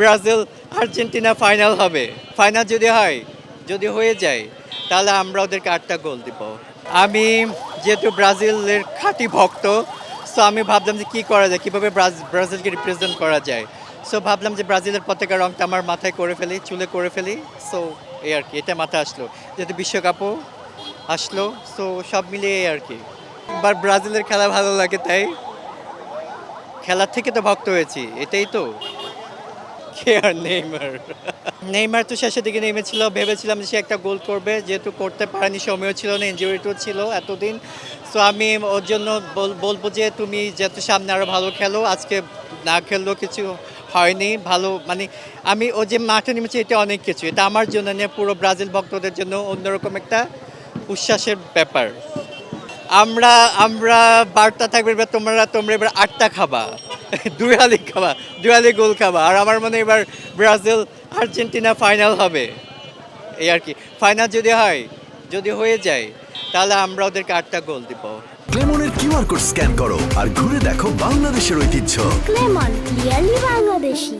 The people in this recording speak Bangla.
ব্রাজিল আর্জেন্টিনা ফাইনাল হবে। ফাইনাল যদি হয়, যদি হয়ে যায়, তাহলে আমরা ওদেরকে ৮টা গোল দিব। আমি যেহেতু ব্রাজিলের খাঁটি ভক্ত, সো আমি ভাবলাম যে কী করা যায়, কীভাবে ব্রাজিলকে রিপ্রেজেন্ট করা যায়। সো ভাবলাম যে ব্রাজিলের পতাকা রংটা আমার মাথায় করে ফেলি, চুলে করে ফেলি। সো এই আর কি, এটা মাথায় আসলো। যেহেতু বিশ্বকাপও আসলো, সো সব মিলিয়ে এই আর কি। এবার ব্রাজিলের খেলা ভালো লাগে, তাই খেলার থেকে তো ভক্ত হয়েছি, এটাই তো। কে আর নেইমার? নেইমার তো শেষের দিকে নেমেছিল, ভেবেছিলাম যে সে একটা গোল করবে, যেহেতু করতে পারেনি, সময়ও ছিল না, ইনজুরিটাও ছিল এতদিন। সো আমি ওর জন্য বলবো যে তুমি যত সামনে আরও ভালো খেলো। আজকে না খেললেও কিছু হয়নি, ভালো মানে আমি ও যে মাঠে নেমেছে এটা অনেক কিছু, এটা আমার জন্য নিয়ে পুরো ব্রাজিল ভক্তদের জন্য অন্যরকম একটা উচ্ছ্বাসের ব্যাপার। আমরা আমরা বার্তা থাকবে এবার, তোমরা এবার ৮টা খাবা, দুই হালি খাবা, দুই হালি গোল খাবা। আর আমার মনে হয় এবার ব্রাজিল আর্জেন্টিনা ফাইনাল হবে, এই আর কি। ফাইনাল যদি হয়, যদি হয়ে যায়, তাহলে আমরা ওদেরকে ৮টা গোল দিব। ক্লেমনের কিউআর কোড স্ক্যান করো আর ঘুরে দেখো বাংলাদেশের ঐতিহ্য। ক্লেমন ক্লিয়ারলি বাংলাদেশি।